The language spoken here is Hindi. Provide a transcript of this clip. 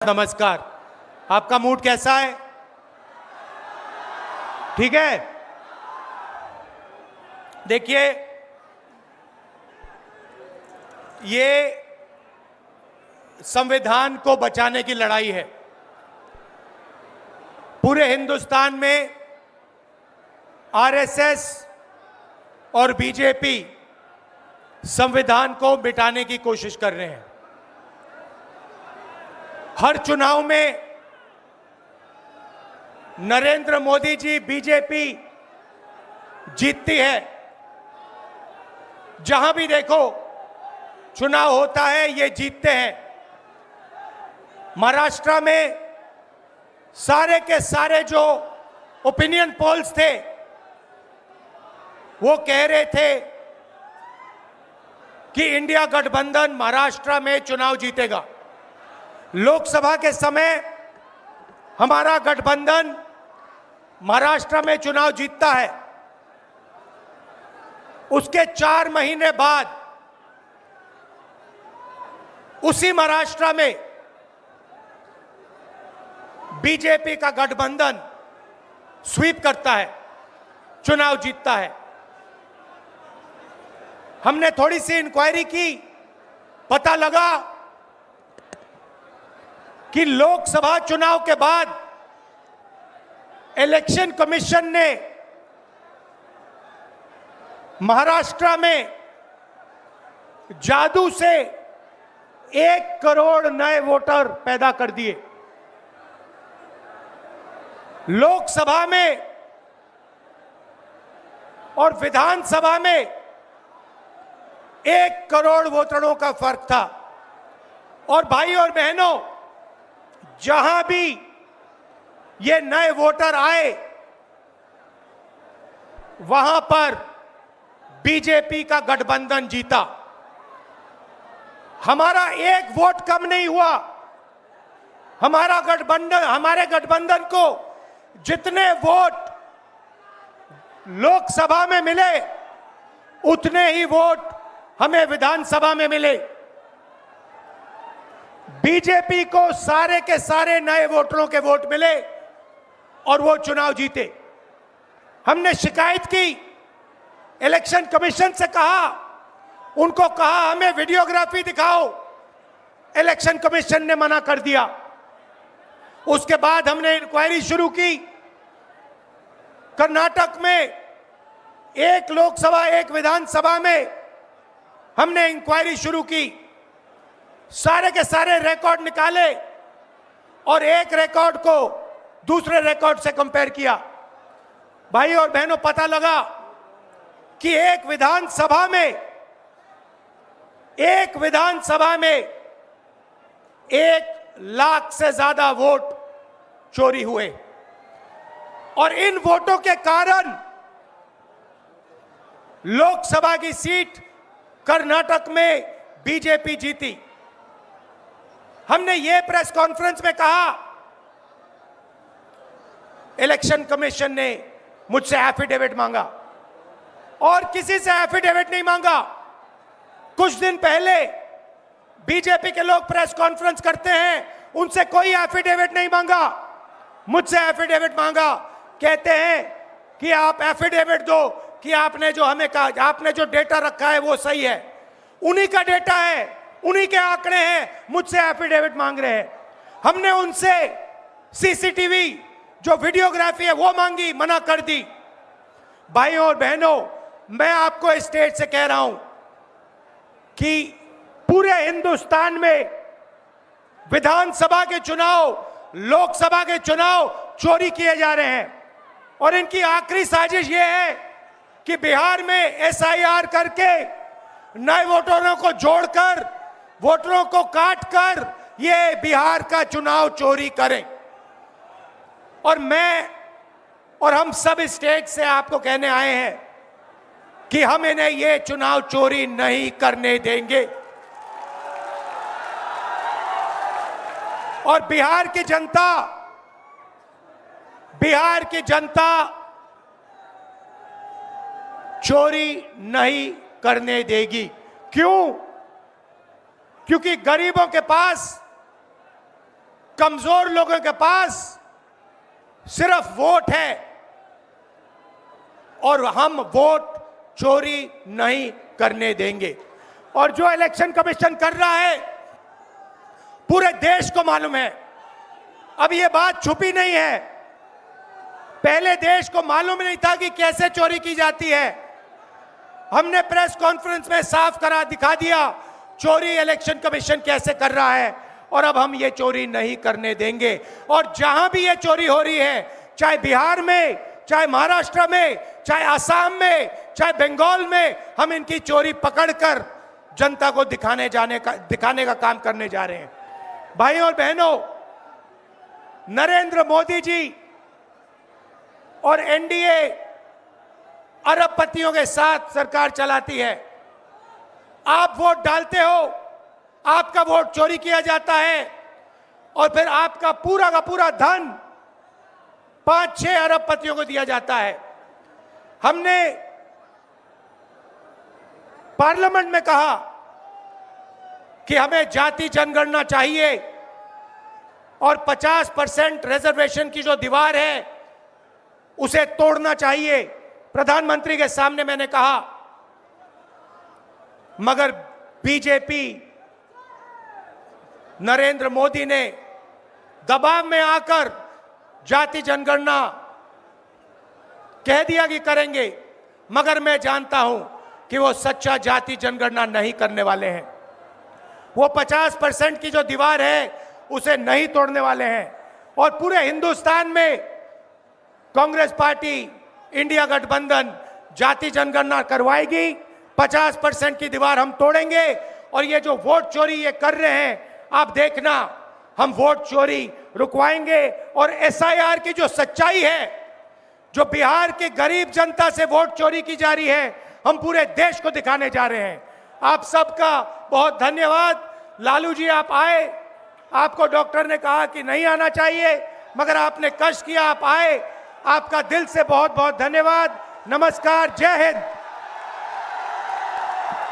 नमस्कार। आपका मूड कैसा है? ठीक है। देखिए, ये संविधान को बचाने की लड़ाई है। पूरे हिंदुस्तान में आरएसएस और बीजेपी संविधान को मिटाने की कोशिश कर रहे हैं। हर चुनाव में नरेंद्र मोदी जी बीजेपी जीतती है। जहां भी देखो चुनाव होता है, ये जीतते हैं। महाराष्ट्र में सारे के सारे जो ओपिनियन पोल्स थे वो कह रहे थे कि इंडिया गठबंधन महाराष्ट्र में चुनाव जीतेगा। लोकसभा के समय हमारा गठबंधन महाराष्ट्र में चुनाव जीतता है। उसके 4 महीने बाद उसी महाराष्ट्र में बीजेपी का गठबंधन स्वीप करता है, चुनाव जीतता है। हमने थोड़ी सी इंक्वायरी की, पता लगा कि लोकसभा चुनाव के बाद इलेक्शन कमीशन ने महाराष्ट्र में जादू से 1 करोड़ नए वोटर पैदा कर दिए। लोकसभा में और विधानसभा में 1 करोड़ वोटरों का फर्क था। और भाई और बहनों, जहां भी ये नए वोटर आए वहां पर बीजेपी का गठबंधन जीता। हमारा 1 वोट कम नहीं हुआ। हमारे गठबंधन को जितने वोट लोकसभा में मिले उतने ही वोट हमें विधानसभा में मिले। बीजेपी को सारे के सारे नए वोटरों के वोट मिले और वो चुनाव जीते। हमने शिकायत की, इलेक्शन कमीशन से कहा, उनको कहा हमें वीडियोग्राफी दिखाओ। इलेक्शन कमीशन ने मना कर दिया। उसके बाद हमने इंक्वायरी शुरू की। कर्नाटक में 1 लोकसभा 1 विधानसभा में हमने इंक्वायरी शुरू की। सारे के सारे रिकॉर्ड निकाले और एक रिकॉर्ड को दूसरे रिकॉर्ड से कंपेयर किया। भाई और बहनों, पता लगा कि एक विधानसभा में 1 लाख से ज्यादा वोट चोरी हुए। और इन वोटों के कारण लोकसभा की सीट कर्नाटक में बीजेपी जीती। हमने ये प्रेस कॉन्फ्रेंस में कहा, इलेक्शन कमीशन ने मुझसे एफिडेविट मांगा और किसी से एफिडेविट नहीं मांगा। कुछ दिन पहले बीजेपी के लोग प्रेस कॉन्फ्रेंस करते हैं, उनसे कोई एफिडेविट नहीं मांगा, मुझसे एफिडेविट मांगा। कहते हैं कि आप एफिडेविट दो कि आपने जो हमें कहा, आपने जो डेटा रखा है वो सही है। उन्हीं का डेटा है, उन्हीं के आंकड़े हैं, मुझसे एफिडेविट मांग रहे हैं। हमने उनसे सीसीटीवी जो वीडियोग्राफी है वो मांगी, मना कर दी। भाइयों और बहनों, मैं आपको इस स्टेज से कह रहा हूं कि पूरे हिंदुस्तान में विधानसभा के चुनाव, लोकसभा के चुनाव चोरी किए जा रहे हैं। और इनकी आखिरी साजिश यह है कि बिहार में एसआईआर करके नए वोटरों को जोड़कर, वोटरों को काटकर ये बिहार का चुनाव चोरी करें। और मैं और हम सब स्टेट से आपको कहने आए हैं कि हम इन्हें ये चुनाव चोरी नहीं करने देंगे। और बिहार की जनता चोरी नहीं करने देगी। क्यों? क्योंकि गरीबों के पास कमजोर लोगों के पास सिर्फ वोट है और हम वोट चोरी नहीं करने देंगे। और जो इलेक्शन कमीशन कर रहा है पूरे देश को मालूम है। अब ये बात छुपी नहीं है, पहले देश को मालूम नहीं था कि कैसे चोरी की जाती है। हमने प्रेस कॉन्फ्रेंस में साफ करा दिखा दिया चोरी इलेक्शन कमीशन कैसे कर रहा है, और अब हम ये चोरी नहीं करने देंगे। और जहां भी ये चोरी हो रही है, चाहे बिहार में, चाहे महाराष्ट्र में, चाहे असम में, चाहे बंगाल में, हम इनकी चोरी पकड़कर जनता को दिखाने का काम करने जा रहे हैं। भाइयों और बहनों, नरेंद्र मोदी जी और एनडीए अरबपतियों के साथ सरकार चलाती है। आप वोट डालते हो, आपका वोट चोरी किया जाता है और फिर आपका पूरा का पूरा धन 5-6 अरबपतियों को दिया जाता है। हमने पार्लियामेंट में कहा कि हमें जाति जनगणना चाहिए और 50% रिजर्वेशन की जो दीवार है उसे तोड़ना चाहिए। प्रधानमंत्री के सामने मैंने कहा, मगर बीजेपी नरेंद्र मोदी ने दबाव में आकर जाति जनगणना कह दिया कि करेंगे, मगर मैं जानता हूं कि वो सच्चा जाति जनगणना नहीं करने वाले हैं। वो 50% की जो दीवार है उसे नहीं तोड़ने वाले हैं। और पूरे हिंदुस्तान में कांग्रेस पार्टी, इंडिया गठबंधन जाति जनगणना करवाएगी। 50% की दीवार हम तोड़ेंगे। और ये जो वोट चोरी ये कर रहे हैं, आप देखना, हम वोट चोरी रुकवाएंगे। और एसआईआर की जो सच्चाई है, जो बिहार के गरीब जनता से वोट चोरी की जा रही है, हम पूरे देश को दिखाने जा रहे हैं। आप सबका बहुत धन्यवाद। लालू जी, आप आए, आपको डॉक्टर ने कहा कि नहीं आना चाहिए, मगर आपने कष्ट किया, आप आए। आपका दिल से बहुत बहुत धन्यवाद। नमस्कार, जय हिंद।